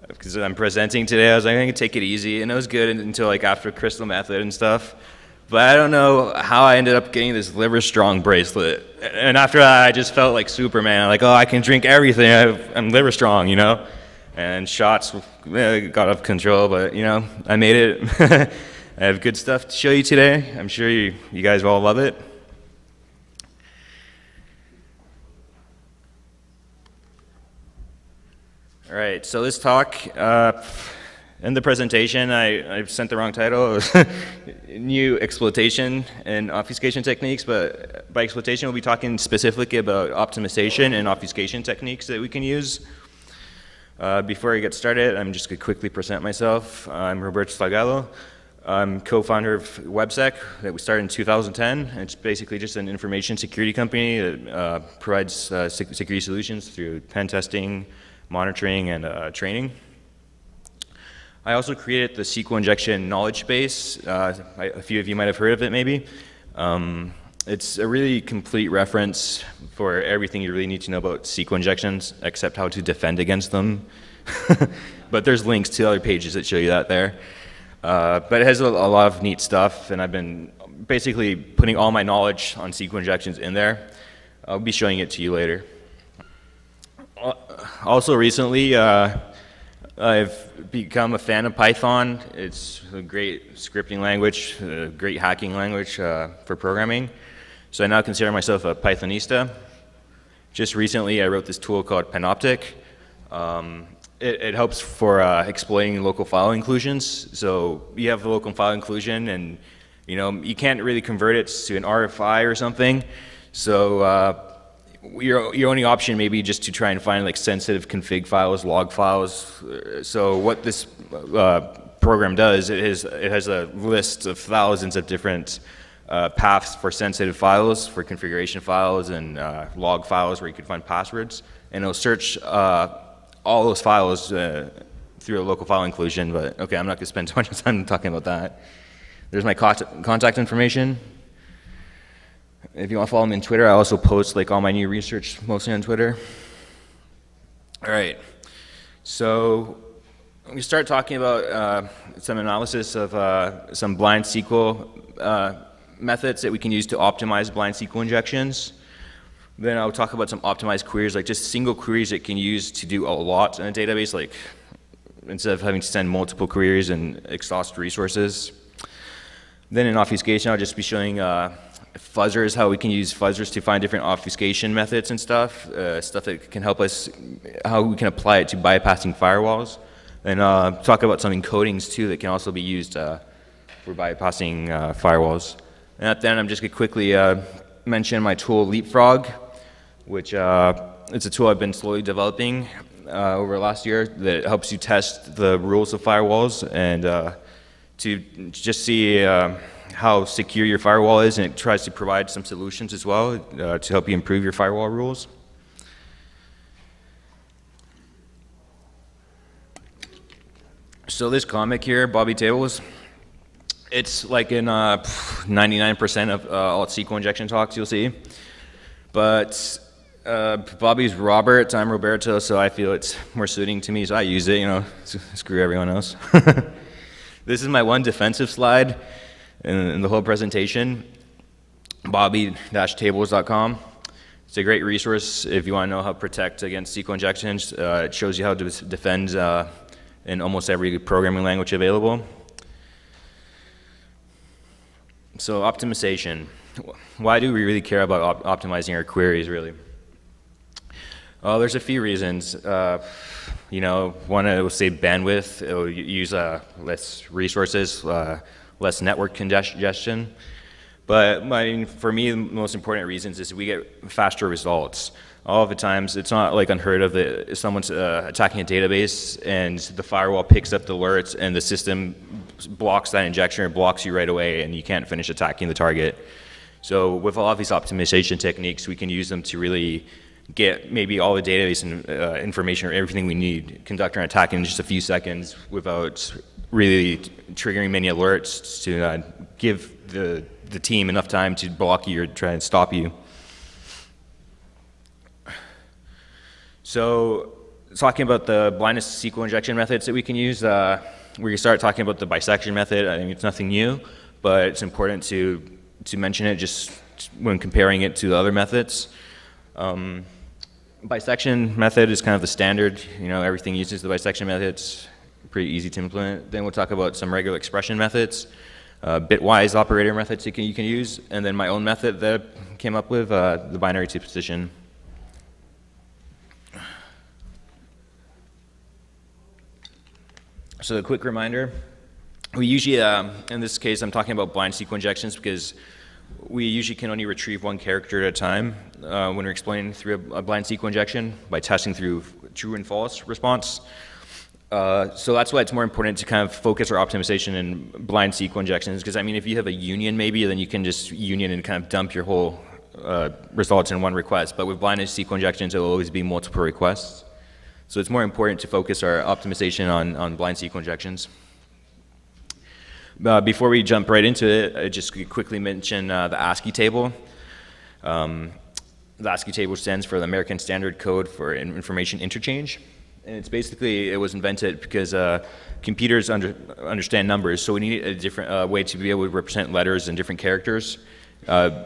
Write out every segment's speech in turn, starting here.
because I'm presenting today. I was like, I'm going to take it easy, and it was good until like after Crystal Method and stuff. But I don't know how I ended up getting this liver strong bracelet. And after that, I just felt like Superman. I'm like, oh, I can drink everything. I'm liver strong, you know? And shots got out of control, but, you know, I made it. I have good stuff to show you today. I'm sure you guys will all love it. All right, so this talk, in the presentation, I sent the wrong title. It was new exploitation and obfuscation techniques, but by exploitation, we'll be talking specifically about optimization and obfuscation techniques that we can use. Before I get started, I'm just going to quickly present myself. I'm Roberto. I'm co-founder of Websec that we started in 2010. It's basically just an information security company that provides security solutions through pen testing, monitoring, and training. I also created the SQL injection knowledge base. A few of you might have heard of it, maybe. It's a really complete reference for everything you really need to know about SQL injections, except how to defend against them. But there's links to other pages that show you that there. But it has a lot of neat stuff, and I've been basically putting all my knowledge on SQL injections in there. I'll be showing it to you later. Also recently, I've become a fan of Python. It's a great scripting language, a great hacking language for programming. So I now consider myself a Pythonista. Just recently, I wrote this tool called Panoptic. It helps for exploiting local file inclusions. So you have the local file inclusion, and you can't really convert it to an RFI or something. So your only option may be just to try and find like sensitive config files, log files. So what this program does, it has a list of thousands of different paths for sensitive files, for configuration files, and log files where you could find passwords. And it'll search all those files through a local file inclusion. But okay, I'm not going to spend too much time talking about that. There's my contact information. If you want to follow me on Twitter, I also post like all my new research mostly on Twitter. All right, so we start talking about some analysis of some blind SQL methods that we can use to optimize blind SQL injections. Then I'll talk about some optimized queries, like just single queries that can use to do a lot in a database, like instead of having to send multiple queries and exhaust resources. Then in obfuscation, I'll just be showing fuzzers, how we can use fuzzers to find different obfuscation methods and stuff, stuff that can help us, how we can apply it to bypassing firewalls. And talk about some encodings too that can also be used for bypassing firewalls. And at the end, I'm just going to quickly mention my tool Leapfrog, which it's a tool I've been slowly developing over the last year that helps you test the rules of firewalls and to just see how secure your firewall is, and it tries to provide some solutions as well to help you improve your firewall rules. So this comic here, Bobby Tables, it's like in 99% of all SQL injection talks you'll see. But Bobby's Robert, I'm Roberto, so I feel it's more suiting to me, so I use it, screw everyone else. This is my one defensive slide in the whole presentation, bobby-tables.com. It's a great resource if you want to know how to protect against SQL injections. It shows you how to defend in almost every programming language available. So optimization. Why do we really care about optimizing our queries, really? Well, there's a few reasons. One, it will save bandwidth. It will use less resources, less network congestion. But for me, the most important reasons is we get faster results. All of the times, it's not like unheard of that someone's attacking a database and the firewall picks up the alerts and the system blocks that injection or blocks you right away and you can't finish attacking the target. So with all of these optimization techniques, we can use them to really get maybe all the database information or everything we need, conduct an attack in just a few seconds without really triggering many alerts to give the team enough time to block you or try and stop you. So talking about the blindness SQL injection methods that we can use, we start talking about the bisection method. I think it's nothing new, but it's important to mention it just when comparing it to the other methods. Bisection method is kind of the standard. Everything uses the bisection method. It's pretty easy to implement. Then we'll talk about some regular expression methods, bitwise operator methods you can use, and then my own method that I came up with, the binary to position. So a quick reminder, we usually, in this case, I'm talking about blind SQL injections because we usually can only retrieve one character at a time when we're explaining through a blind SQL injection by testing through true and false response. So that's why it's more important to kind of focus our optimization in blind SQL injections, because I mean, if you have a union maybe, then you can just union and kind of dump your whole results in one request. But with blind SQL injections, it will always be multiple requests. So it's more important to focus our optimization on blind SQL injections. Before we jump right into it, I just quickly mention the ASCII table. The ASCII table stands for the American Standard Code for Information Interchange. And it's basically, it was invented because computers understand numbers, so we need a different way to be able to represent letters and different characters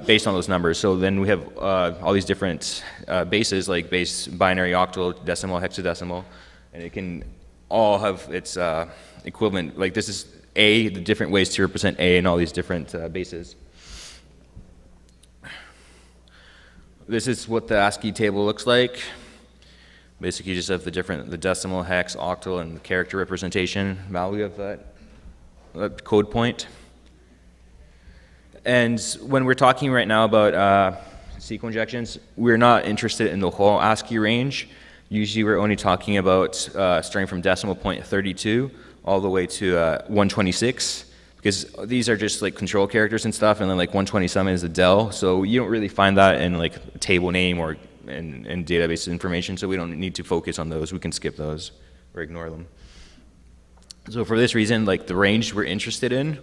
based on those numbers. So then we have all these different bases, like base, binary, octal, decimal, hexadecimal, and it can all have its equivalent. Like this is A, the different ways to represent A in all these different bases. This is what the ASCII table looks like. Basically, you just have the decimal, hex, octal, and the character representation value of that code point. And when we're talking right now about SQL injections, we're not interested in the whole ASCII range. Usually, we're only talking about starting from decimal point 32 all the way to 126, because these are just like control characters and stuff, and then like 127 is a del. So you don't really find that in like a table name or in database information, so we don't need to focus on those. We can skip those or ignore them. So for this reason, like the range we're interested in,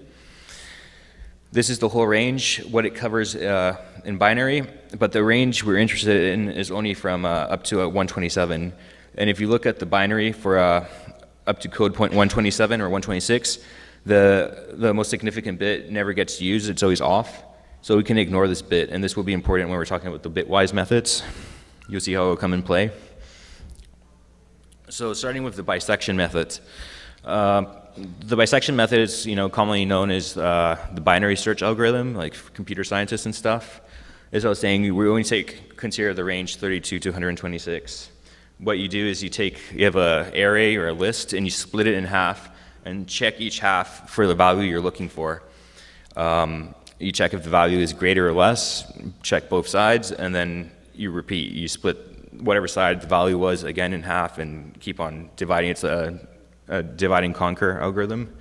this is the whole range, what it covers in binary, but the range we're interested in is only from up to 127. And if you look at the binary for up to code point 127 or 126, the most significant bit never gets used, it's always off. So we can ignore this bit, and this will be important when we're talking about the bitwise methods. You'll see how it will come in play. So starting with the bisection method. The bisection method is commonly known as the binary search algorithm, like for computer scientists and stuff. As I was saying, we only consider the range 32 to 126. What you do is you have an array or a list, and you split it in half and check each half for the value you're looking for. You check if the value is greater or less, check both sides, and then you repeat. You split whatever side the value was again in half and keep on dividing. It's a divide and conquer algorithm.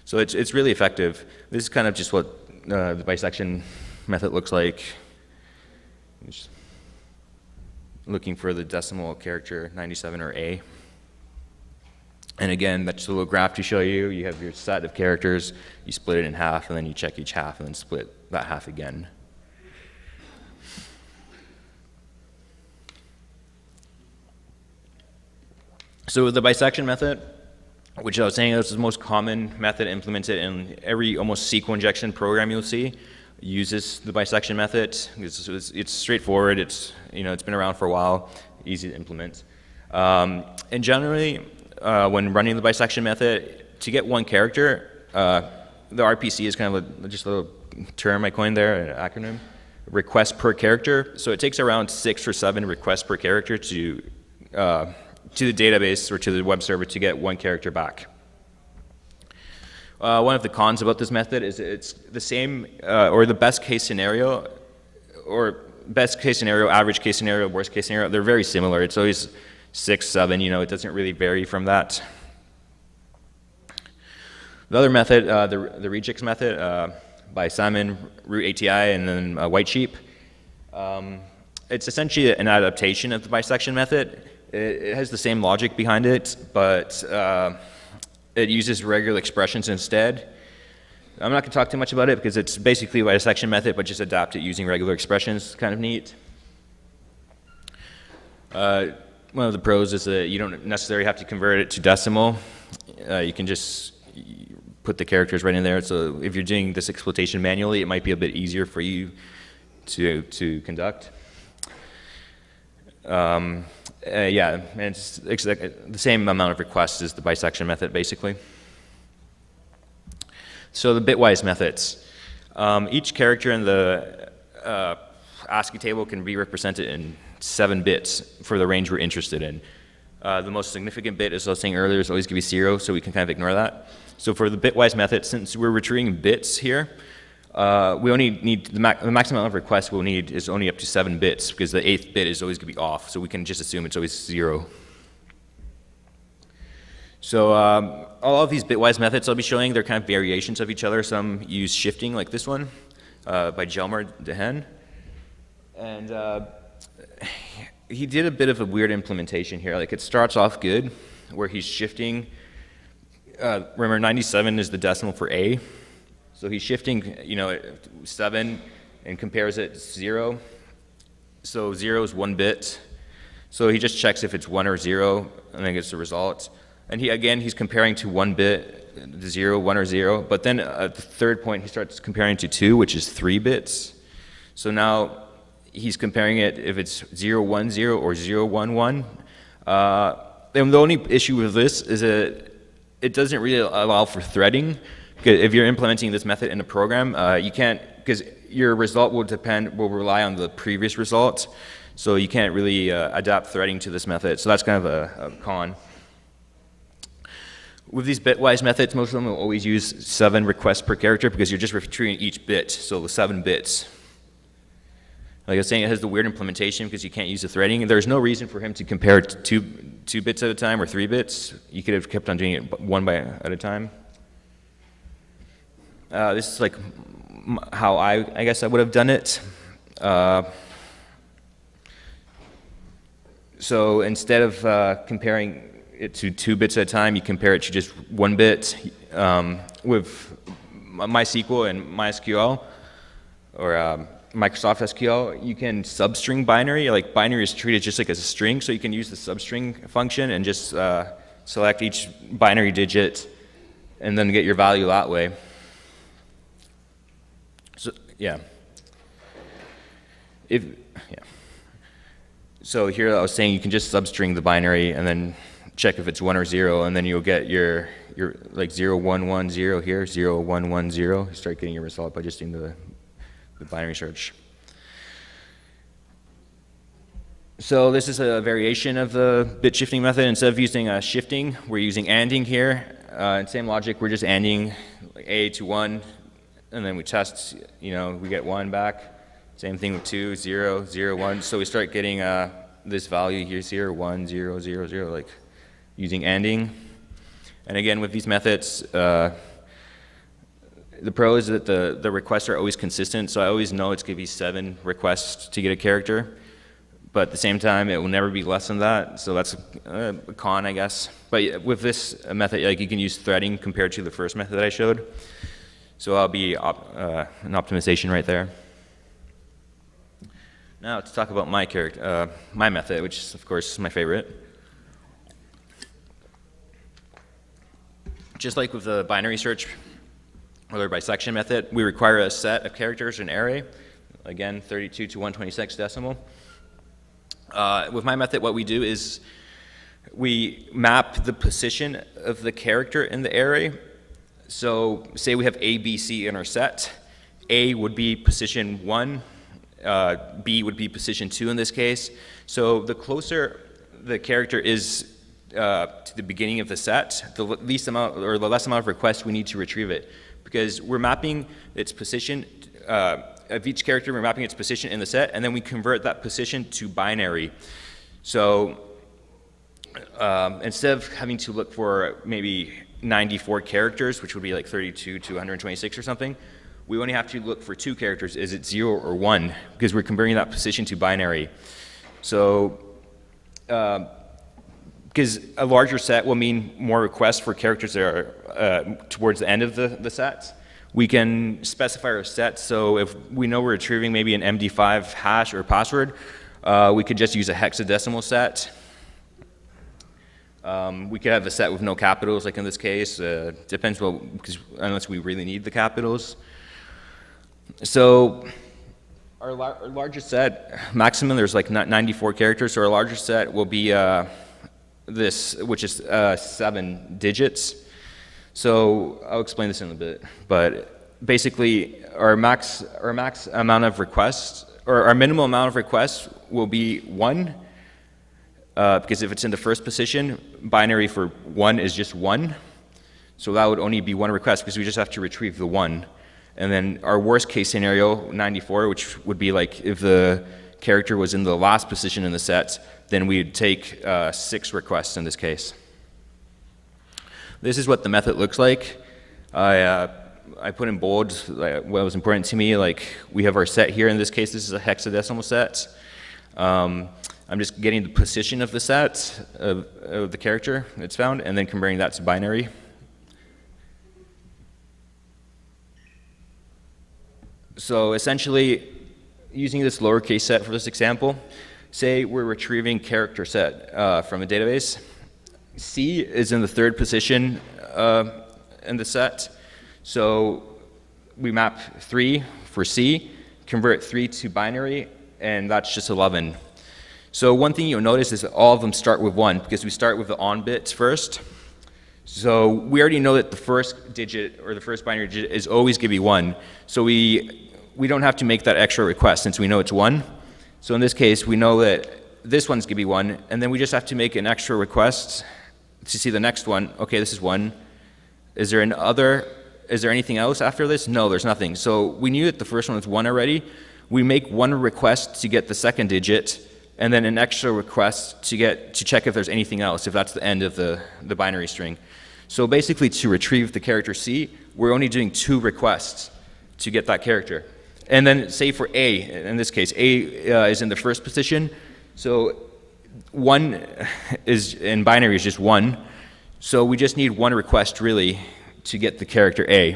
So it's really effective. This is kind of just what the bisection method looks like. Just looking for the decimal character 97 or A. And again, that's a little graph to show you. You have your set of characters, you split it in half, and then you check each half, and then split that half again. So the bisection method, which I was saying is the most common method implemented in every almost SQL injection program you'll see, uses the bisection method. It's straightforward. It's been around for a while, easy to implement. And generally, when running the bisection method, to get one character, the RPC is kind of just a little term I coined there, an acronym, request per character. So it takes around 6 or 7 requests per character to the database or to the web server to get one character back. One of the cons about this method is it's the same, or the best case scenario, or best case scenario, average case scenario, worst case scenario, they're very similar. It's always 6, 7, it doesn't really vary from that. The other method, the Regex method by Simon, Root ATI, and then White Sheep. It's essentially an adaptation of the bisection method. It has the same logic behind it, but it uses regular expressions instead. I'm not going to talk too much about it because it's basically a bisection method, but just adapt it using regular expressions. Kind of neat. one of the pros is that you don't necessarily have to convert it to decimal. You can just put the characters right in there. So if you're doing this exploitation manually, it might be a bit easier for you to conduct. Yeah, and it's the same amount of requests as the bisection method, basically. So the bitwise methods. Each character in the ASCII table can be represented in 7 bits for the range we're interested in. The most significant bit, as I was saying earlier, is always going to be 0, so we can kind of ignore that. So for the bitwise method, since we're retrieving bits here, we only need, the maximum amount of requests we'll need is only up to 7 bits, because the 8th bit is always going to be off, so we can just assume it's always 0. So all of these bitwise methods I'll be showing, they're kind of variations of each other. Some use shifting, like this one, by Jelmer Dehen. And he did a bit of a weird implementation here. Like, it starts off good, where he's shifting. Remember, 97 is the decimal for A. So he's shifting, 7 and compares it to 0. So 0 is 1 bit. So he just checks if it's 1 or 0, and then gets the result. And he's comparing to 1 bit, 0, 1 or 0. But then at the third point, he starts comparing to 2, which is 3 bits. So now he's comparing it if it's 0, 1, 0 or 0, 1, 1. And the only issue with this is that it doesn't really allow for threading. If you're implementing this method in a program, you can't, because your result will rely on the previous result. So you can't really adapt threading to this method. So that's kind of a con. With these bitwise methods, most of them will always use 7 requests per character, because you're just retrieving each bit, so 7 bits. Like I was saying, it has the weird implementation because you can't use the threading. There's no reason for him to compare two bits at a time or 3 bits. You could have kept on doing it one at a time. This is like how I guess I would have done it. So instead of comparing it to 2 bits at a time, you compare it to just 1 bit. With MySQL and MySQL, or Microsoft SQL, you can substring binary. Like, binary is treated just like as a string, so you can use the substring function and just select each binary digit and then get your value that way. So yeah. So here I was saying you can just substring the binary and then check if it's 1 or 0, and then you'll get your like 0, 1, 1, 0 here, 0, 1, 1, 0. You start getting your result by just doing the binary search. So this is a variation of the bit shifting method. Instead of using shifting, we're using ANDing here. And same logic, we're just ANDing like A to 1, and then we test, we get 1 back. Same thing with 2, 0, 0, 1. So we start getting this value here, 0, 1, 0, 0, 0, like using ANDing. And again, with these methods, the pro is that the requests are always consistent, so I always know it's going to be 7 requests to get a character. But at the same time, it will never be less than that, so that's a con, I guess. But with this method, like, you can use threading compared to the first method that I showed. So I'll be an optimization right there. Now to talk about my method, which is, of course, my favorite. Just like with the binary search or the bisection method, we require a set of characters, an array. Again, 32 to 126 decimal. With my method, what we do is we map the position of the character in the array. So say we have A, B, C in our set. A would be position 1. B would be position 2 in this case. So the closer the character is to the beginning of the set, the least amount or the less amount of requests we need to retrieve it, because we're mapping its position of each character. We're mapping its position in the set, and then we convert that position to binary. So instead of having to look for maybe 94 characters, which would be like 32 to 126 or something, we only have to look for 2 characters. Is it 0 or 1? Because we're converting that position to binary. So because a larger set will mean more requests for characters that are towards the end of the set. We can specify our set, so if we know we're retrieving maybe an MD5 hash or password, we could just use a hexadecimal set. We could have a set with no capitals, like in this case. Depends, because unless we really need the capitals. So our largest set, maximum, there's like 94 characters. So our largest set will be this, which is 7 digits. So I'll explain this in a bit. But basically, our max amount of requests, or our minimum amount of requests, will be 1. Because if it's in the first position, binary for 1 is just 1. So that would only be 1 request because we just have to retrieve the 1. And then our worst case scenario, 94, which would be like if the character was in the last position in the set, then we'd take 6 requests in this case. This is what the method looks like. I put in bold what was important to me. Like we have our set here. In this case, this is a hexadecimal set. I'm just getting the position of the set of the character it's found, and then converting that to binary. So essentially, using this lowercase set for this example, say we're retrieving character set from a database. C is in the 3rd position in the set. So we map 3 for C, convert 3 to binary, and that's just 11. So one thing you'll notice is that all of them start with 1 because we start with the on bits first. So we already know that the first digit or the first binary digit is always going to be 1. So we don't have to make that extra request since we know it's 1. So in this case, we know that this one's going to be 1, and then we just have to make an extra request to see the next one. Okay, this is 1. Is there anything else after this? No, there's nothing. So we knew that the first one was 1 already. We make 1 request to get the second digit, and then an extra request to check if there's anything else, if that's the end of the binary string. So basically, to retrieve the character C, we're only doing 2 requests to get that character. And then say for A, in this case, A is in the first position. So 1 is in binary is just 1. So we just need 1 request really to get the character A.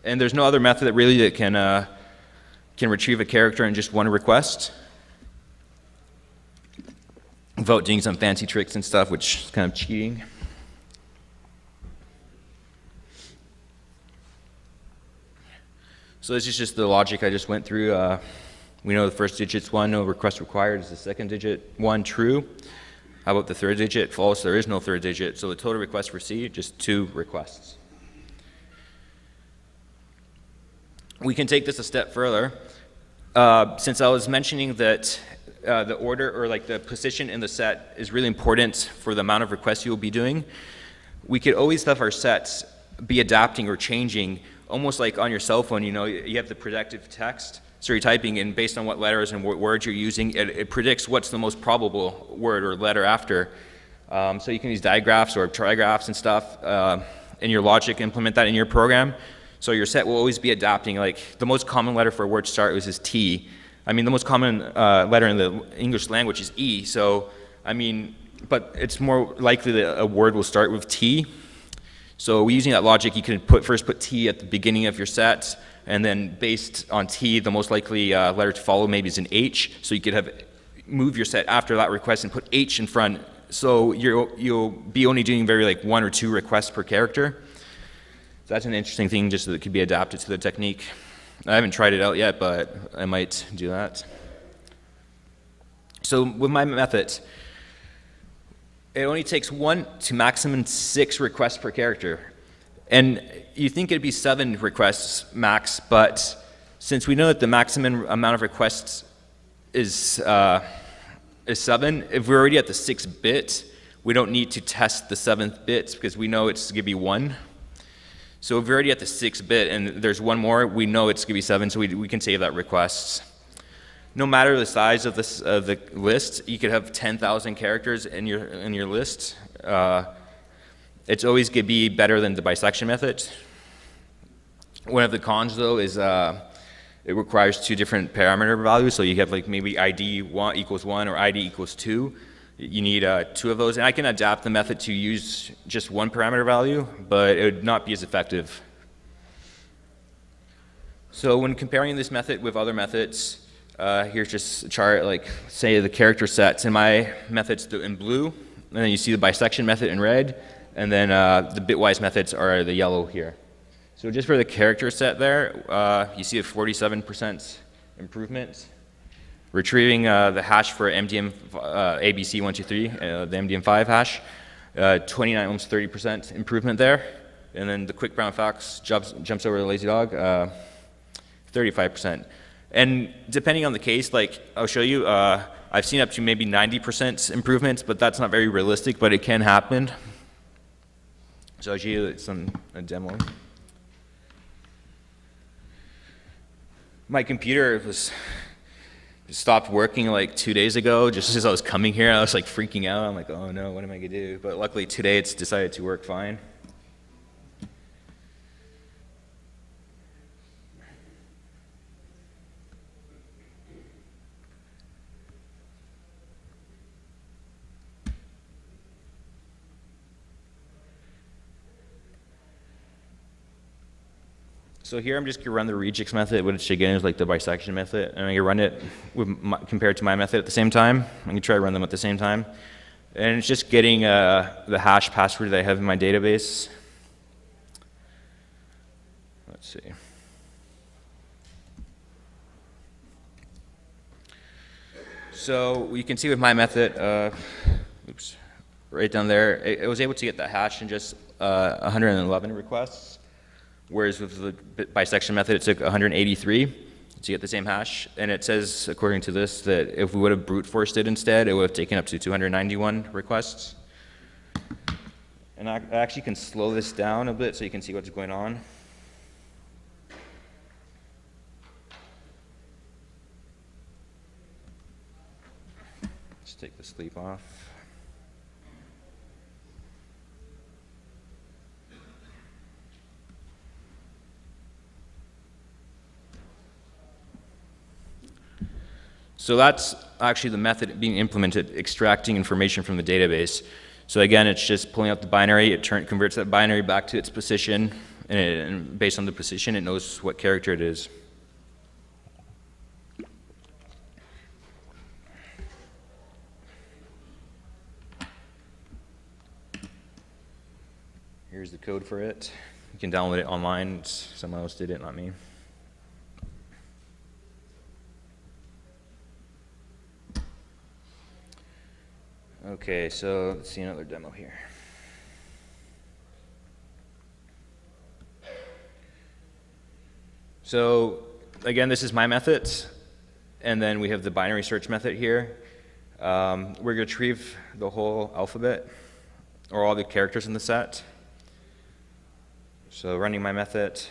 And there's no other method that can retrieve a character in just 1 request, without doing some fancy tricks and stuff, which is kind of cheating. So this is just the logic I just went through. We know the first digit's 1, no request required. Is the second digit 1 true? How about the third digit? False, there is no third digit. So the total request for C, just 2 requests. We can take this a step further. Since I was mentioning that the order or like the position in the set is really important for the amount of requests you'll be doing, we could always have our sets be adapting or changing, almost like on your cell phone. You know, you have the predictive text, so you're typing in based on what letters and what words you're using, it predicts what's the most probable word or letter after. So you can use digraphs or trigraphs and stuff in your logic, implement that in your program. So your set will always be adapting. Like the most common letter for a word to start with is T. I mean, the most common letter in the English language is E. So, I mean, but it's more likely that a word will start with T. So using that logic, you can first put T at the beginning of your set, and then based on T, the most likely letter to follow maybe is an H. So you could move your set after that request and put H in front. So you'll be only doing like 1 or 2 requests per character. So that's an interesting thing, just that could be adapted to the technique. I haven't tried it out yet, but I might do that. So with my method, it only takes 1 to maximum 6 requests per character. And you think it'd be 7 requests max, but since we know that the maximum amount of requests is 7, if we're already at the 6th bit, we don't need to test the 7th bit because we know it's going to be 1. So if we're already at the 6th bit and there's 1 more, we know it's going to be 7, so we can save that request. No matter the size of the list, you could have 10,000 characters in your list. It's always going to be better than the bisection method. One of the cons, though, is it requires 2 different parameter values. So you have like maybe ID equals 1 or ID equals 2. You need 2 of those, and I can adapt the method to use just 1 parameter value, but it would not be as effective. So when comparing this method with other methods, here's just a chart, like say the character sets. In my methods in blue And then you see the bisection method in red, and then the bitwise methods are the yellow here. So just for the character set there, you see a 47% improvement. Retrieving the hash for MDM ABC123, the MDM5 hash, 29, almost 30% improvement there. And then the quick brown fox jumps over the lazy dog, 35%. And depending on the case, like I'll show you, I've seen up to maybe 90% improvements, but that's not very realistic, but it can happen. So I'll show you a demo. My computer stopped working like 2 days ago, just as I was coming here. I was like freaking out. I'm like, oh no, what am I gonna do? But luckily today it's decided to work fine. So here I'm just going to run the Regex method, which again is like the bisection method, and I'm going to run it compared to my method at the same time. I'm going to try to run them at the same time. And it's just getting the hash password that I have in my database. Let's see. So you can see with my method, oops, right down there, it was able to get the hash in just 111 requests. Whereas with the bisection method, it took 183 to get the same hash. And it says, according to this, that if we would have brute forced it instead, it would have taken up to 291 requests. And I actually can slow this down a bit so you can see what's going on. Let's take the sleep off. So that's actually the method being implemented, extracting information from the database. So again, it's just pulling out the binary, it converts that binary back to its position, and based on the position, it knows what character it is. Here's the code for it. You can download it online. Someone else did it, not me. Okay, so let's see another demo here. So again, this is my method, and then we have the binary search method here. We're going to retrieve the whole alphabet, or all the characters in the set. So running my method.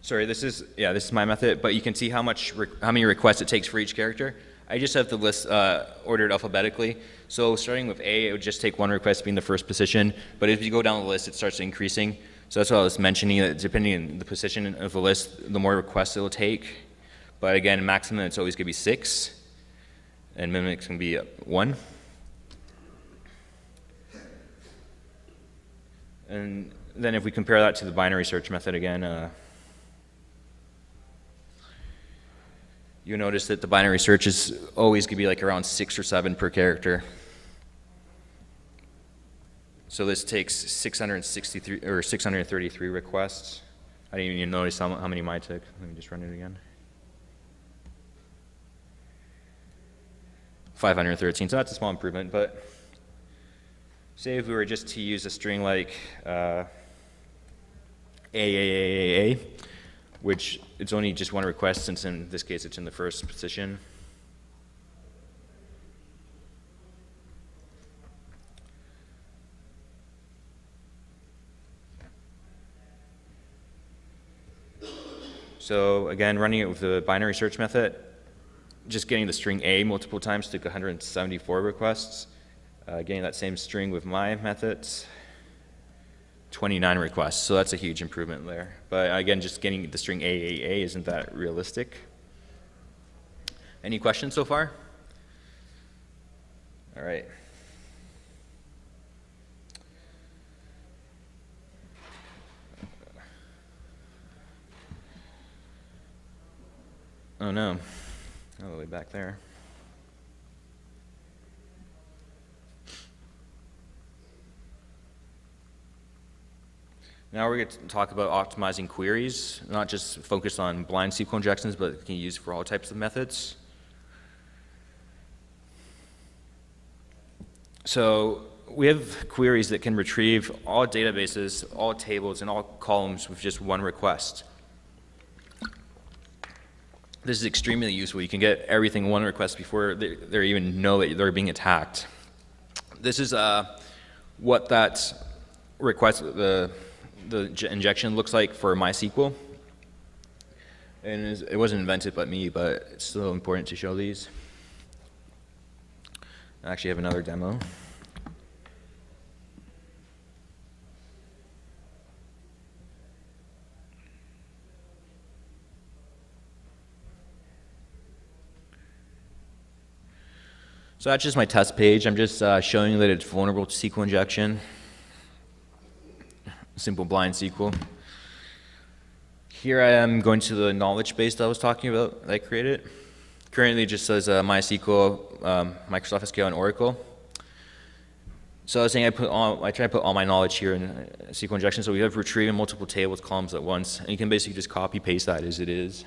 Sorry, this is my method, but you can see how many requests it takes for each character. I just have the list ordered alphabetically. So starting with A, it would just take one request being the first position, but if you go down the list, it starts increasing. So that's what I was mentioning, that depending on the position of the list, the more requests it will take. But again, maximum it's always going to be 6, and minimum it's going to be 1. And then if we compare that to the binary search method again, you'll notice that the binary search is always going to be like around 6 or 7 per character. So this takes 663 or 633 requests. I didn't even notice how many mine took. Let me just run it again. 513. So that's a small improvement, but say if we were just to use a string like AAAAA, which it's only just one request, since in this case it's in the first position. So again, running it with the binary search method, just getting the string A multiple times took 174 requests. Getting that same string with my methods, 29 requests, so that's a huge improvement there. But again, just getting the string AAA isn't that realistic. Any questions so far? All right. Oh no, all the way back there. Now we're going to talk about optimizing queries, not just focused on blind SQL injections, but can be used for all types of methods. So we have queries that can retrieve all databases, all tables, and all columns with just one request. This is extremely useful. You can get everything in one request before they even know that they're being attacked. This is what that request, the injection looks like for MySQL. And it wasn't invented by me, but it's still important to show these. I actually have another demo. So that's just my test page. I'm just showing that it's vulnerable to SQL injection. Simple blind SQL. Here I am going to the knowledge base that I was talking about that I created. Currently it just says MySQL, Microsoft SQL, and Oracle. So I was saying I try to put all my knowledge here in SQL injection. So we have retrieving multiple tables, columns at once, and you can basically just copy paste that as it is.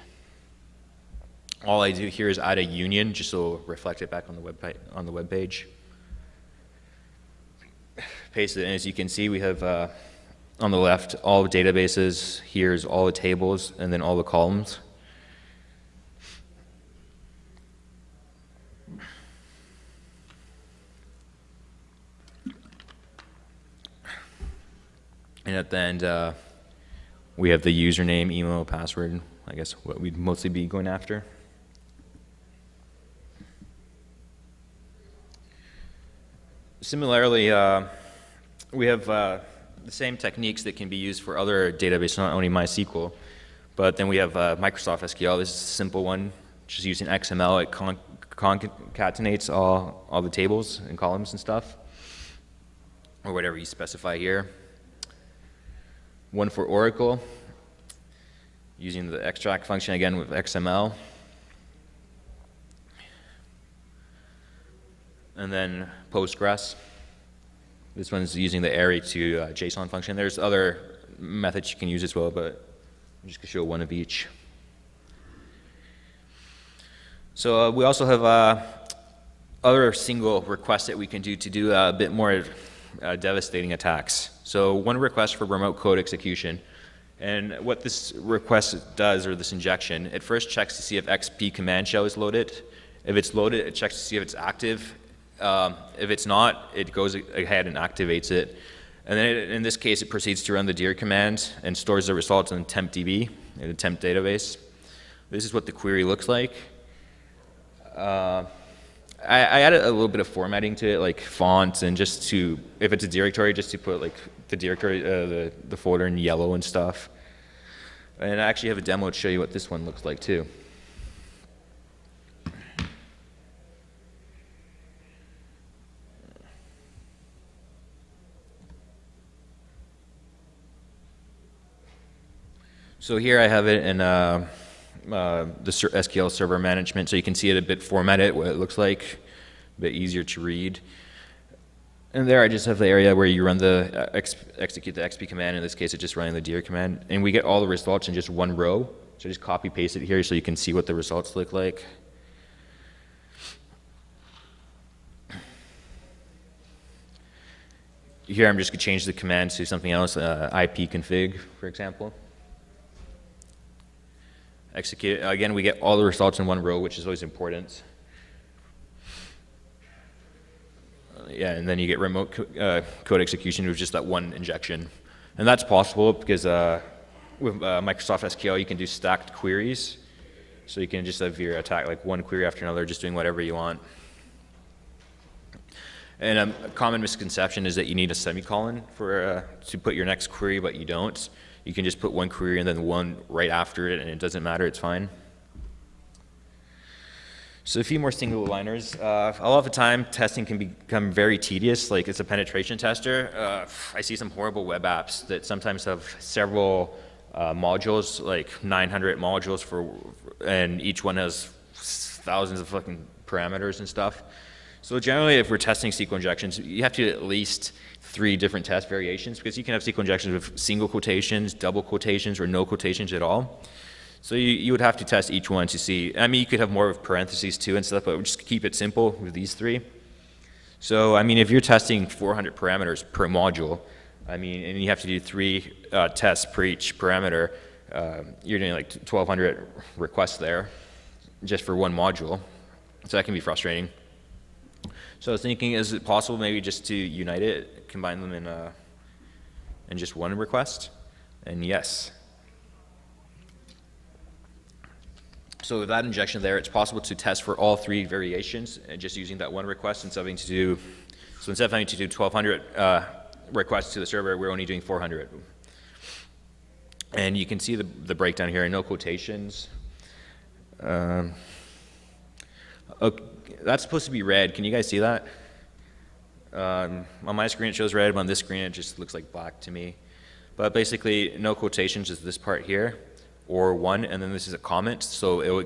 All I do here is add a union, just so it'll reflect it back on the web page. Paste it, and as you can see, we have on the left all the databases. Here's all the tables, and then all the columns. And at the end, we have the username, email, password, I guess what we'd mostly be going after. Similarly, we have the same techniques that can be used for other databases, not only MySQL, but then we have Microsoft SQL. This is a simple one, just using XML. It concatenates all the tables and columns and stuff, or whatever you specify here. One for Oracle, using the extract function again with XML. And then Postgres. This one's using the array to JSON function. There's other methods you can use as well, but I'm just going to show one of each. So we also have other single requests that we can do to do a bit more devastating attacks. So one request for remote code execution. And what this request does, or this injection, it first checks to see if XP command shell is loaded. If it's loaded, it checks to see if it's active. If it's not, it goes ahead and activates it. And then in this case, it proceeds to run the dir command and stores the results in tempdb, in the temp database. This is what the query looks like. I added a little bit of formatting to it, like fonts, and just to, if it's a directory, just to put like the directory, the folder in yellow and stuff. And I actually have a demo to show you what this one looks like too. So here I have it in the SQL Server Management, so you can see it a bit formatted, what it looks like, a bit easier to read. And there I just have the area where you run the, execute the XP command. In this case, it's just running the dir command. And we get all the results in just one row. So just copy paste it here so you can see what the results look like. Here I'm just going to change the command to something else, ipconfig, for example. Execute. Again, we get all the results in one row, which is always important. Yeah, and then you get remote code execution with just that one injection. And that's possible because with Microsoft SQL, you can do stacked queries. So you can just have your attack like one query after another, just doing whatever you want. And a common misconception is that you need a semicolon for to put your next query, but you don't. You can just put one query and then one right after it, and it doesn't matter, it's fine. So a few more single liners. A lot of the time, testing can become very tedious, like it's a penetration tester. I see some horrible web apps that sometimes have several modules, like 900 modules, and each one has thousands of fucking parameters and stuff. So generally, if we're testing SQL injections, you have to do at least 3 different test variations, because you can have SQL injections with single quotations, double quotations, or no quotations at all. So you would have to test each one to see. I mean, you could have more of parentheses too and stuff, but we'll just keep it simple with these 3. So, I mean, if you're testing 400 parameters per module, I mean, and you have to do 3 tests per each parameter, you're doing like 1,200 requests there just for one module. So that can be frustrating. So I was thinking, is it possible maybe just to unite it, combine them in just one request? And yes. So with that injection there, it's possible to test for all 3 variations and just using that one request instead of having to do, so instead of having to do 1,200 requests to the server, we're only doing 400. And you can see the breakdown here, no quotations. Okay, that's supposed to be red. Can you guys see that? On my screen it shows red, but on this screen it just looks like black to me. But basically, no quotations is this part here, or 1, and then this is a comment. So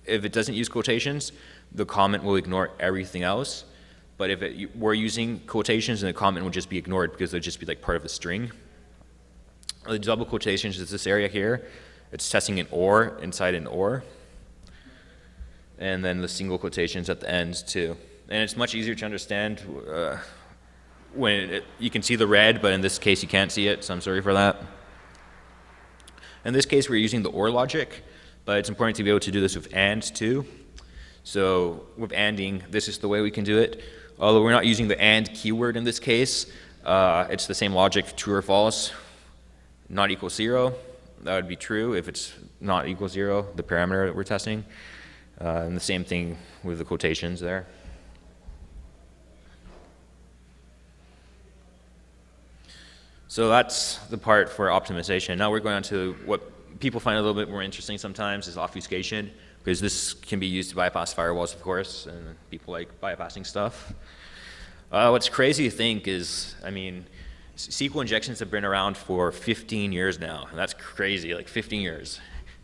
if it doesn't use quotations, the comment will ignore everything else. But if we're using quotations, then the comment will just be ignored because they'll just be like part of the string. The double quotations is this area here. It's testing an or inside an or. And then the single quotations at the ends too. And it's much easier to understand when you can see the red, but in this case you can't see it, so I'm sorry for that. In this case we're using the or logic, but it's important to be able to do this with and too. So with anding, this is the way we can do it. Although we're not using the and keyword in this case, it's the same logic, true or false, not equals 0. That would be true if it's not equal 0, the parameter that we're testing. And the same thing with the quotations there. So that's the part for optimization. Now we're going on to what people find a little bit more interesting sometimes is obfuscation, because this can be used to bypass firewalls, of course, and people like bypassing stuff. What's crazy to think is, I mean, SQL injections have been around for 15 years now, and that's crazy, like 15 years.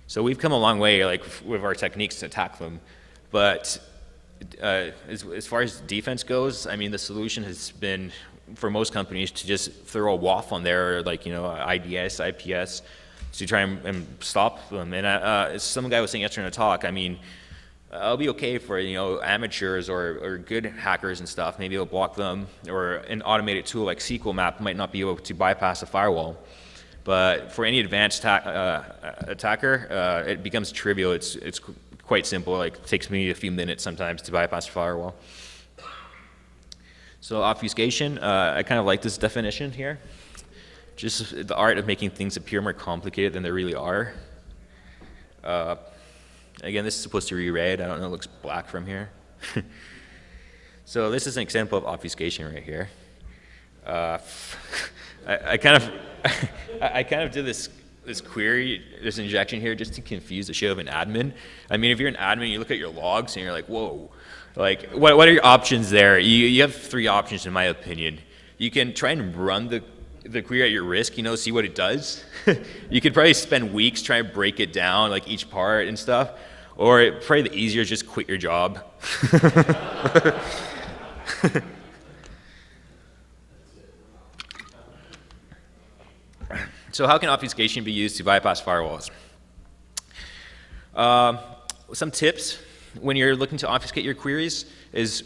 So we've come a long way, like with our techniques to attack them. But as far as defense goes, I mean, the solution has been for most companies to just throw a WAF on there, like, you know, IDS, IPS, to try and stop them. And some guy was saying yesterday in a talk, I mean, it'll be okay for, you know, amateurs or good hackers and stuff. Maybe it'll block them, or an automated tool like SQL Map might not be able to bypass a firewall. But for any advanced attacker, it becomes trivial. It's quite simple. Like, it takes me a few minutes sometimes to bypass a firewall. So obfuscation, I kind of like this definition here. Just the art of making things appear more complicated than they really are. Again, this is supposed to be red. I don't know, it looks black from here. So this is an example of obfuscation right here. I kind of did this query, this injection here, just to confuse the shit of an admin. I mean, if you're an admin, you look at your logs and you're like, whoa. Like, what are your options there? You have 3 options, in my opinion. You can try and run the query at your risk, you know, see what it does. You could probably spend weeks trying to break it down, like each part and stuff. Or probably the easier is just quit your job. So how can obfuscation be used to bypass firewalls? Some tips when you're looking to obfuscate your queries is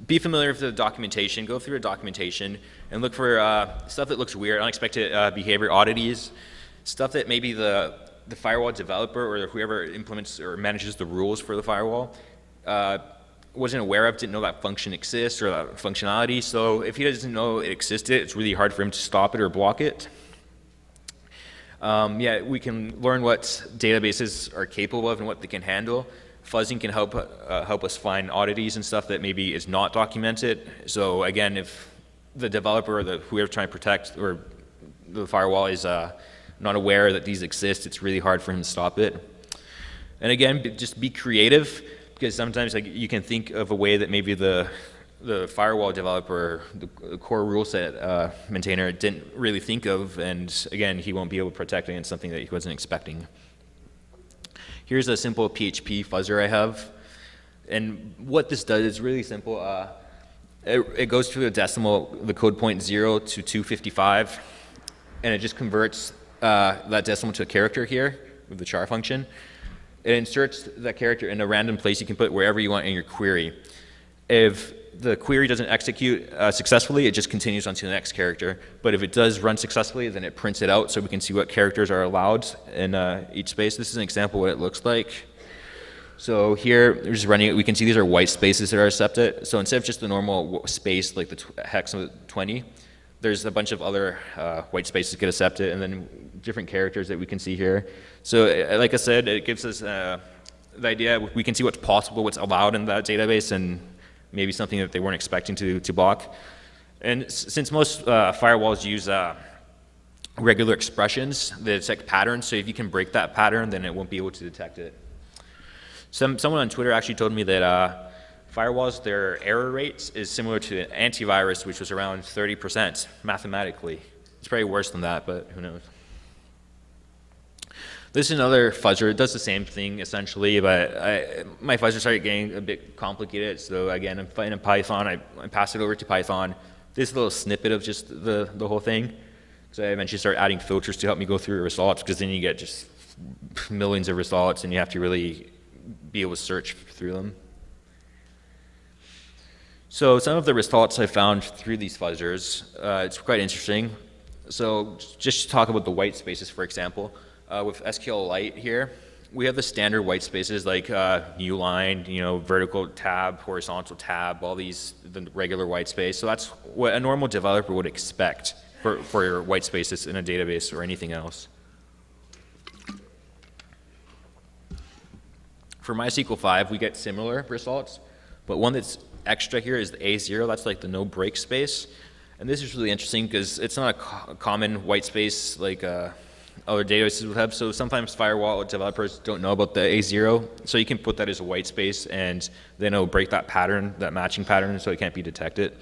be familiar with the documentation. Go through the documentation and look for stuff that looks weird, unexpected behavior oddities, stuff that maybe the firewall developer or whoever implements or manages the rules for the firewall wasn't aware of, didn't know that function exists or that functionality. So if he doesn't know it existed, it's really hard for him to stop it or block it. Yeah, we can learn what databases are capable of and what they can handle. Fuzzing can help us find oddities and stuff that maybe is not documented. So again, if the developer or whoever trying to protect or the firewall is not aware that these exist, it's really hard for him to stop it. And again, just be creative, because sometimes like you can think of a way that maybe the firewall developer, the core rule set maintainer didn't really think of, and again, he won't be able to protect against something that he wasn't expecting. Here's a simple PHP Fuzzer I have, and what this does is really simple. It goes through the decimal, the code point 0 to 255, and it just converts that decimal to a character here with the char function. It inserts that character in a random place you can put wherever you want in your query. If the query doesn't execute successfully, it just continues on to the next character. But if it does run successfully, then it prints it out so we can see what characters are allowed in each space. This is an example of what it looks like. So here, we're just running it. We can see these are white spaces that are accepted. So instead of just the normal space, like the hex of 20, there's a bunch of other white spaces get accepted, and then different characters that we can see here. So like I said, it gives us the idea, we can see what's possible, what's allowed in that database, and maybe something that they weren't expecting to block. And since most firewalls use regular expressions, they detect patterns, so if you can break that pattern, then it won't be able to detect it. Someone on Twitter actually told me that firewalls, their error rates is similar to an antivirus, which was around 30% mathematically. It's probably worse than that, but who knows. This is another fuzzer. It does the same thing essentially, but my fuzzer started getting a bit complicated. So again, I'm fighting in Python. I pass it over to Python. This little snippet of just the whole thing. So I eventually start adding filters to help me go through results, because then you get just millions of results, and you have to really be able to search through them. So some of the results I found through these fuzzers, it's quite interesting. So just to talk about the white spaces, for example, with SQLite here, we have the standard white spaces like new line, vertical tab, horizontal tab, all these, the regular white space. So that's what a normal developer would expect for your white spaces in a database or anything else. For MySQL 5, we get similar results, but one that's extra here is the A0. That's like the no break space. And this is really interesting because it's not a common white space like other databases would have. So sometimes firewall developers don't know about the A0. So you can put that as a white space, and then it'll break that pattern, that matching pattern, so it can't be detected.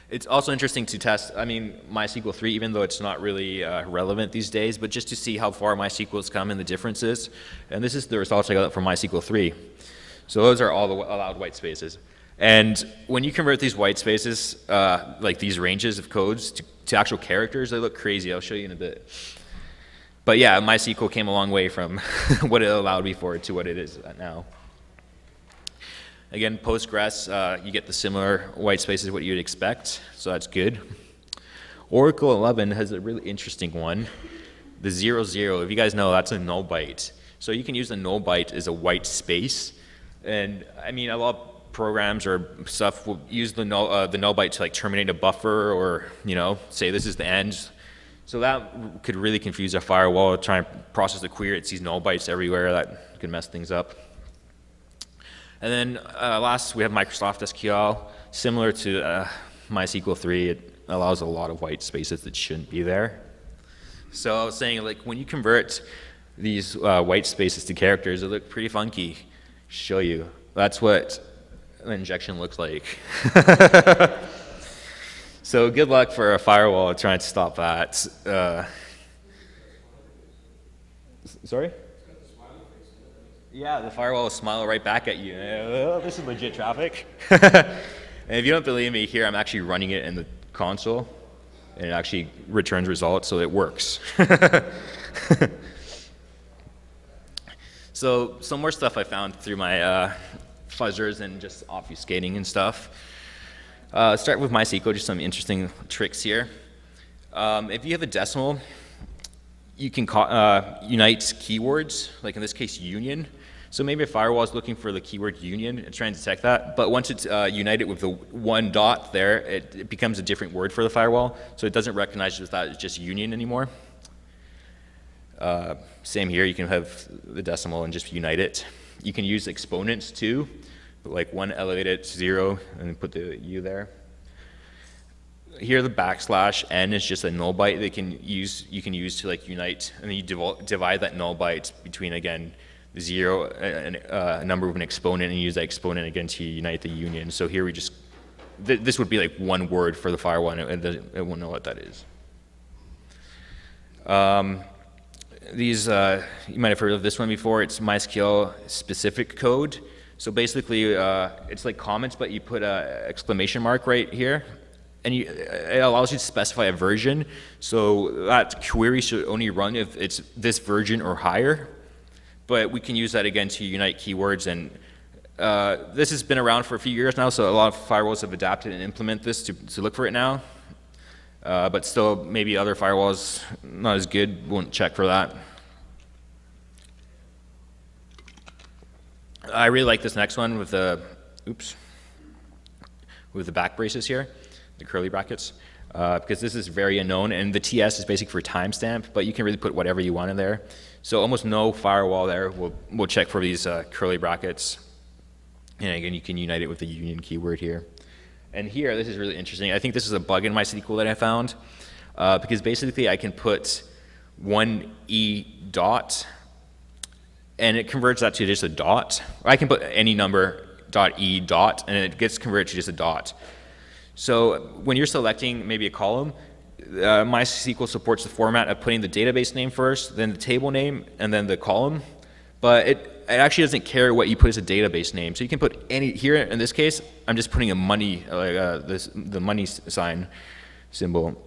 It's also interesting to test, MySQL 3, even though it's not really relevant these days, but just to see how far MySQL has come and the differences. And this is the results I got from MySQL 3. So those are all the allowed white spaces. And when you convert these white spaces, like these ranges of codes, to actual characters, they look crazy. I'll show you in a bit. But yeah, MySQL came a long way from what it allowed before to what it is now. Again, Postgres, you get the similar white spaces, what you'd expect, so that's good. Oracle 11 has a really interesting one. The 00, if you guys know, that's a null byte. So you can use the null byte as a white space. And a lot of programs or stuff will use the null byte to like terminate a buffer, or say this is the end. So that could really confuse a firewall trying to process the query. It sees null bytes everywhere. That could mess things up. And then last, we have Microsoft SQL. Similar to MySQL 3, it allows a lot of white spaces that shouldn't be there. So I was saying, like, when you convert these white spaces to characters, they look pretty funky. Show you. That's what an injection looks like. So good luck for a firewall trying to stop that. Sorry? Yeah, the firewall will smile right back at you. Oh, this is legit traffic. And if you don't believe me, here I'm actually running it in the console, and it actually returns results, so it works. So some more stuff I found through my fuzzers and just obfuscating and stuff. Start with MySQL, just some interesting tricks here. If you have a decimal, you can unite keywords, like in this case, union. So maybe a firewall is looking for the keyword union and trying to detect that, but once it's united with the one dot there, it becomes a different word for the firewall, so it doesn't recognize that it's just union anymore. Same here, you can have the decimal and just unite it. You can use exponents too, like one elevated 0 and put the U there. Here the /n is just a null byte you can use to like unite, and then you divide that null byte between, again, 0 and a number with an exponent, and use that exponent again to unite the union. So here we just, this would be like one word for the firewall, and it won't know what that is. These, you might have heard of this one before. It's MySQL specific code. So basically, it's like comments, but you put an exclamation mark right here, and it allows you to specify a version. So that query should only run if it's this version or higher. But we can use that again to unite keywords, and this has been around for a few years now, so a lot of firewalls have adapted and implement this to look for it now. But still, maybe other firewalls, not as good, won't check for that. I really like this next one with the, with the back braces here, the curly brackets, because this is very unknown, and the TS is basically for timestamp, but you can really put whatever you want in there. So almost no firewall there will check for these curly brackets. And again, you can unite it with the union keyword here. And here, this is really interesting. I think this is a bug in MySQL that I found, because basically I can put 1e dot, and it converts that to just a dot. I can put any number .e dot, and it gets converted to just a dot. So when you're selecting maybe a column, MySQL supports the format of putting the database name first, then the table name, and then the column. But it actually doesn't care what you put as a database name. So you can put any, here in this case, I'm just putting a money, the money sign symbol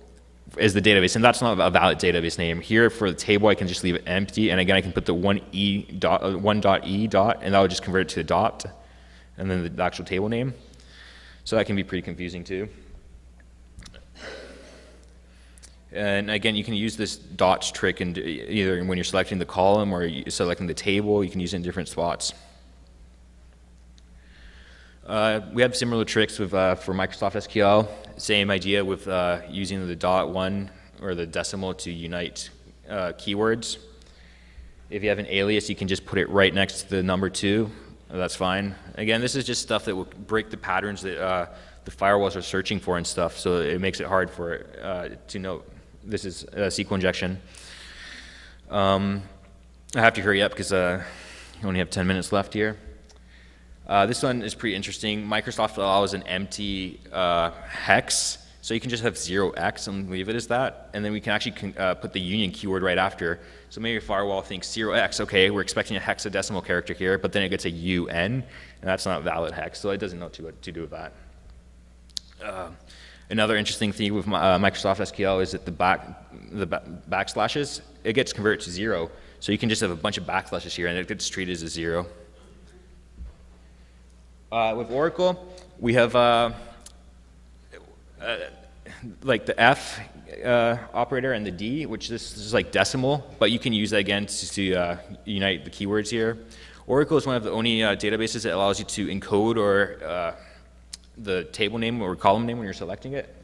as the database, and that's not a valid database name. Here for the table, I can just leave it empty, and again, I can put the 1e dot, 1.e dot, and that would just convert it to a dot, and then the actual table name. So that can be pretty confusing too. And again, you can use this dots trick in either when you're selecting the column or you're selecting the table. You can use it in different spots. We have similar tricks with, for Microsoft SQL. Same idea with using the .1 or the decimal to unite keywords. If you have an alias, you can just put it right next to the number 2. That's fine. Again, this is just stuff that will break the patterns that the firewalls are searching for and stuff, so it makes it hard for it to know. This is SQL injection. I have to hurry up because I only have 10 minutes left here. This one is pretty interesting. Microsoft allows an empty hex, so you can just have 0x and leave it as that, and then we can actually put the union keyword right after. So maybe a firewall thinks 0x, okay, we're expecting a hexadecimal character here, but then it gets a UN, and that's not valid hex, so it doesn't know what to do with that. Another interesting thing with Microsoft SQL is that the backslashes, it gets converted to 0. So you can just have a bunch of backslashes here, and it gets treated as a 0. With Oracle, we have like the F operator and the D, which this is like decimal, but you can use that again to unite the keywords here. Oracle is one of the only databases that allows you to encode or the table name or column name when you're selecting it.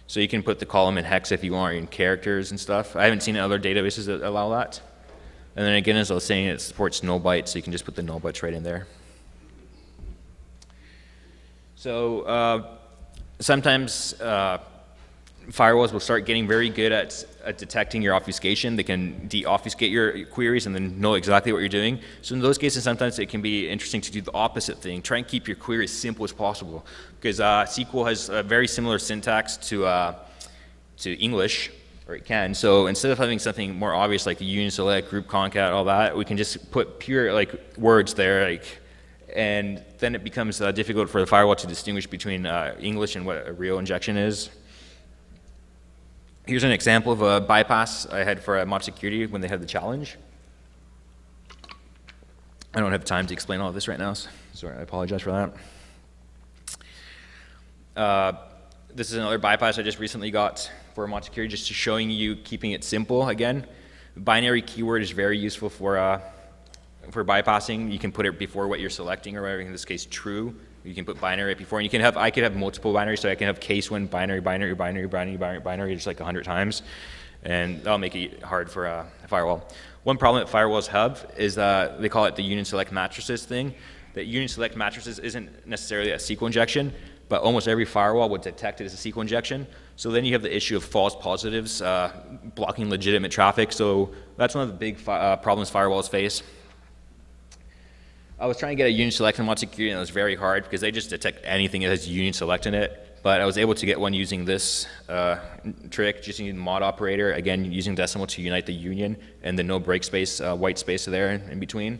So you can put the column in hex if you want, or in characters and stuff. I haven't seen other databases that allow that. And then again, as I was saying, it supports null bytes, so you can just put the null bytes right in there. So sometimes firewalls will start getting very good at detecting your obfuscation. They can de-obfuscate your queries and then know exactly what you're doing. So in those cases, sometimes it can be interesting to do the opposite thing. Try and keep your query as simple as possible, because SQL has a very similar syntax to English, or it can. So instead of having something more obvious like the union select, group concat, all that, we can just put pure like words there, and then it becomes difficult for the firewall to distinguish between English and what a real injection is. Here's an example of a bypass I had for mod security when they had the challenge. I don't have time to explain all of this right now, so sorry, I apologize for that. This is another bypass I just recently got for mod security, just showing you keeping it simple again. Binary keyword is very useful for bypassing. You can put it before what you're selecting, or whatever, in this case true. You can put binary before, and you can have, I could have multiple binaries, so I can have case when binary, binary, binary, binary, binary, binary, just like 100 times, and that'll make it hard for a firewall. One problem that firewalls have is they call it the union select matrices thing. That union select matrices isn't necessarily a SQL injection, but almost every firewall would detect it as a SQL injection. So then you have the issue of false positives blocking legitimate traffic. So that's one of the big problems firewalls face. I was trying to get a union select in mod security, and it was very hard because they just detect anything that has union select in it. But I was able to get one using this trick, just using the mod operator, again using decimal to unite the union, and the no break space, white space there in between.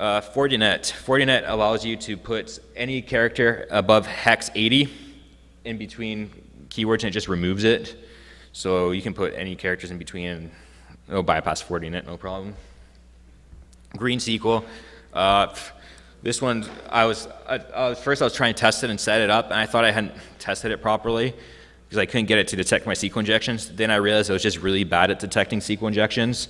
Fortinet allows you to put any character above hex 80 in between keywords, and it just removes it. So you can put any characters in between, and it'll bypass Fortinet, no problem. Green SQL. This one, first I was trying to test it and set it up, and I thought I hadn't tested it properly because I couldn't get it to detect my SQL injections. Then I realized I was just really bad at detecting SQL injections.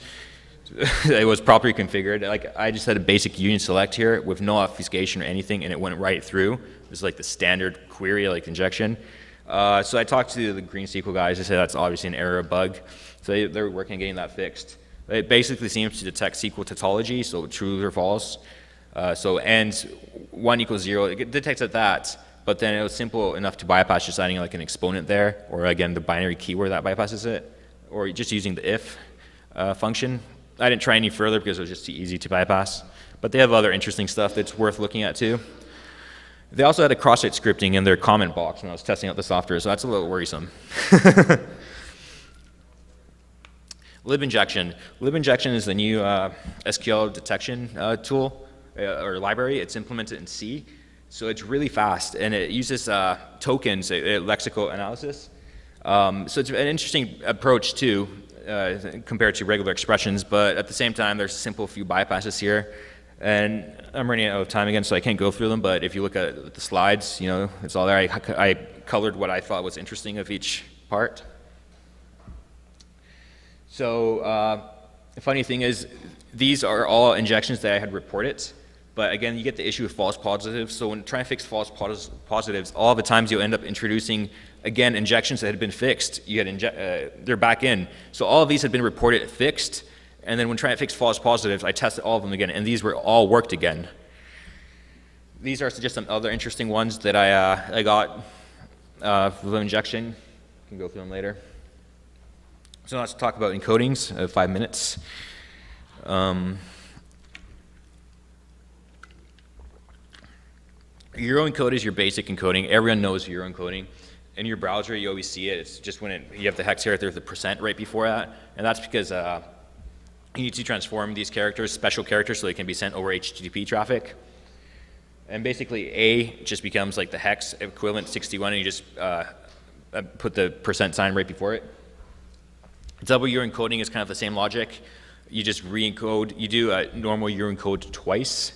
It was properly configured. Like, I just had a basic union select here with no obfuscation or anything, and it went right through. It was like the standard query, like injection. So I talked to the green SQL guys. They said that's obviously an error bug. So they're working on getting that fixed. It basically seems to detect SQL tautology, so true or false. So and 1 equals 0, it detects at that, but then it was simple enough to bypass just adding like an exponent there, or again the binary keyword that bypasses it, or just using the if function. I didn't try any further because it was just too easy to bypass. But they have other interesting stuff that's worth looking at too. They also had a cross-site scripting in their comment box when I was testing out the software, so that's a little worrisome. Lib injection. Lib injection is the new SQL detection tool or library. It's implemented in C, so it's really fast, and it uses tokens, lexical analysis. So it's an interesting approach too, compared to regular expressions, but at the same time, there's simple few bypasses here. And I'm running out of time again, so I can't go through them, but if you look at the slides, you know, it's all there. I colored what I thought was interesting of each part. So the funny thing is, these are all injections that I had reported, but again, you get the issue with false positives. So when trying to fix false positives, all the times you'll end up introducing, again, injections that had been fixed. You had they're back in. So all of these had been reported fixed, and then when trying to fix false positives, I tested all of them again, and these were all worked again. These are just some other interesting ones that I got with injection. You can go through them later. So now let's talk about encodings, 5 minutes. Euro encode is your basic encoding. Everyone knows Euro encoding. In your browser, you always see it. It's just when you have the hex character with the % right before that. And that's because you need to transform these characters, special characters, so they can be sent over HTTP traffic. And basically, A just becomes like the hex equivalent 61, and you just put the % sign right before it. Double Euro encoding is kind of the same logic. You just re-encode. You do a normal Euro encode twice.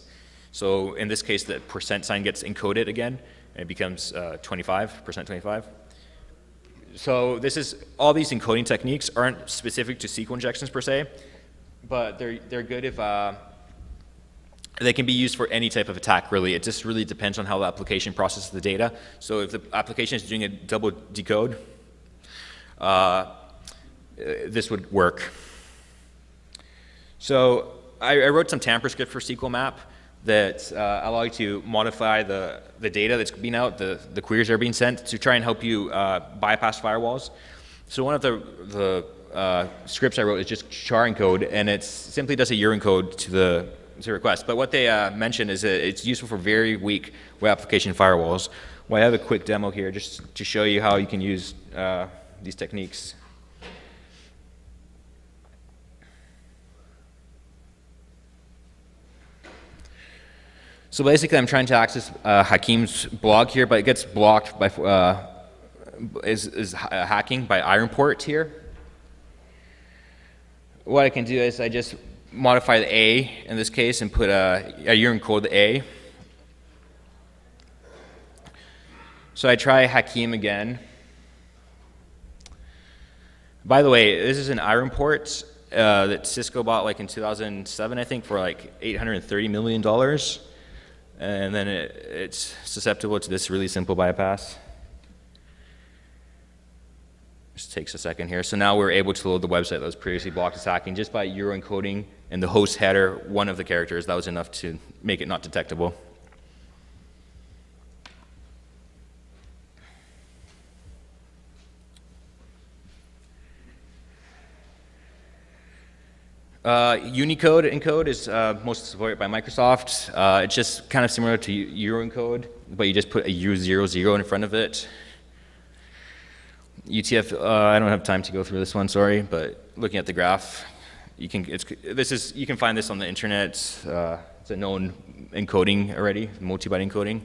So in this case, the % sign gets encoded again, and it becomes 25, %25. So this is, all these encoding techniques aren't specific to SQL injections per se, but they're good if they can be used for any type of attack, really. It just really depends on how the application processes the data. So if the application is doing a double decode, this would work. So I wrote some tamper script for SQL map that allow you to modify the data that's being out, the queries that are being sent, to try and help you bypass firewalls. So one of the scripts I wrote is just char encode, and it simply does a Euro encode to the request. But what they mentioned is that it's useful for very weak web application firewalls. Well, I have a quick demo here just to show you how you can use these techniques. So basically, I'm trying to access Hakim's blog here, but it gets blocked by hacking by ironport here. What I can do is I just modify the A in this case and put a Euro encode the A. So I try Hakim again. By the way, this is an ironport that Cisco bought like in 2007, I think, for like $830 million. And then it's susceptible to this really simple bypass. Just takes a second here. So now we're able to load the website that was previously blocked as hacking just by Euro encoding in the host header one of the characters. That was enough to make it not detectable. Unicode encode is mostly supported by Microsoft. It's just kind of similar to Euro encode, but you just put a U00 in front of it. UTF, I don't have time to go through this one, sorry, but looking at the graph, you can find this on the internet. It's a known encoding already, multi-byte encoding.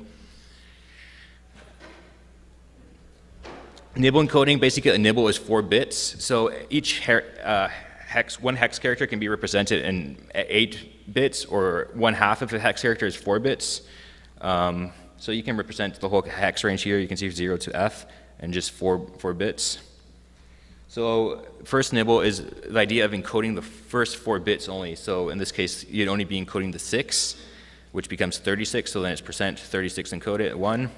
Nibble encoding, basically a nibble is 4 bits. So each one hex character can be represented in 8 bits, or 1/2 of a hex character is 4 bits. So you can represent the whole hex range here. You can see 0 to F and just 4 bits. So first nibble is the idea of encoding the first 4 bits only. So in this case, you'd only be encoding the 6, which becomes 36. So then it's %36 encoded at 1.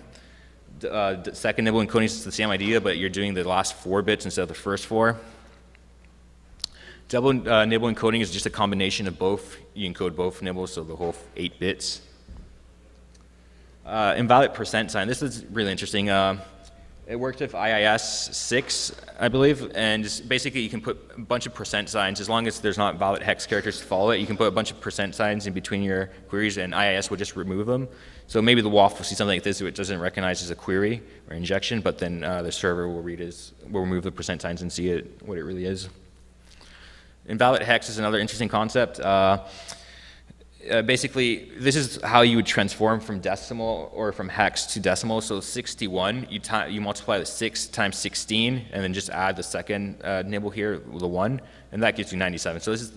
The second nibble encoding is the same idea, but you're doing the last 4 bits instead of the first 4. Double nibble encoding is just a combination of both. You encode both nibbles, so the whole 8 bits. Invalid percent sign. This is really interesting. It worked with IIS 6, I believe, and basically you can put a bunch of percent signs. As long as there's not valid hex characters to follow it, you can put a bunch of percent signs in between your queries, and IIS will just remove them. So maybe the WAF will see something like this which doesn't recognize as a query or injection, but then the server will remove the percent signs and see what it really is. Invalid hex is another interesting concept. Basically, this is how you would transform from decimal or from hex to decimal. So 61, you multiply the 6 times 16, and then just add the second nibble here, the 1, and that gives you 97. So this is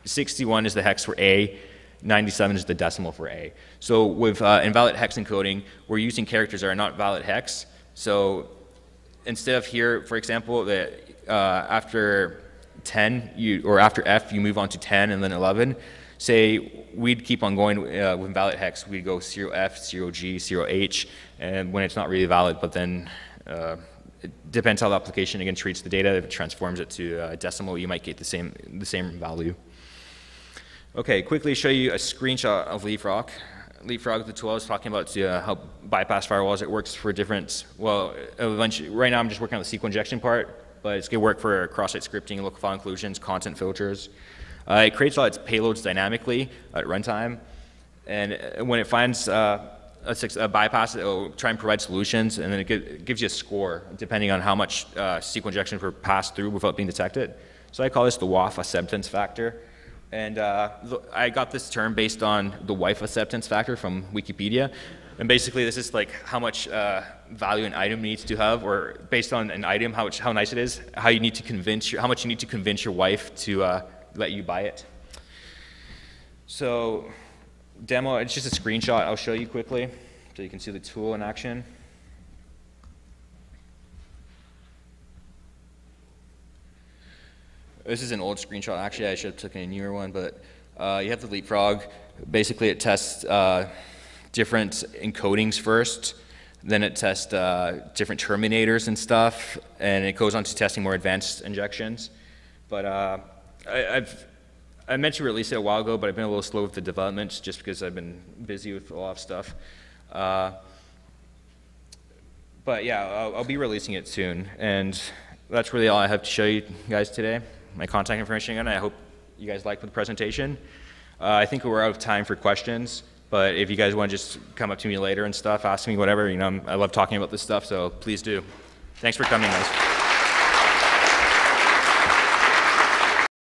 61 is the hex for A, 97 is the decimal for A. So with invalid hex encoding, we're using characters that are not valid hex. So instead of here, for example, that after 10, or after F, you move on to 10 and then 11. Say we'd keep on going with invalid hex, we'd go 0F, 0G, 0H, and when it's not really valid, but then it depends how the application again treats the data. If it transforms it to decimal, you might get the same value. Okay, quickly show you a screenshot of Leapfrog. Leapfrog, the tool I was talking about to help bypass firewalls. It works for different, well, eventually, right now I'm just working on the SQL injection part, but it's going to work for cross-site scripting, local file inclusions, content filters. It creates all its payloads dynamically at runtime, and when it finds a bypass, it will try and provide solutions, and then it gives you a score depending on how much SQL injections were passed through without being detected. So I call this the WAF acceptance factor, and I got this term based on the WIFE acceptance factor from Wikipedia, and basically this is like how much value an item needs to have, or based on an item, how nice it is, how much you need to convince your wife to let you buy it. So demo, it's just a screenshot I'll show you quickly so you can see the tool in action. This is an old screenshot. Actually, I should have taken a newer one, but you have the Leapfrog. Basically, it tests different encodings first, then it tests different terminators and stuff, and it goes on to testing more advanced injections. But I meant to release it a while ago, but I've been a little slow with the development just because I've been busy with a lot of stuff. But yeah, I'll be releasing it soon, and that's really all I have to show you guys today. My contact information again. I hope you guys liked the presentation. I think we're out of time for questions, but if you guys want to just come up to me later and stuff, ask me whatever, you know, I love talking about this stuff, so please do. Thanks for coming, guys.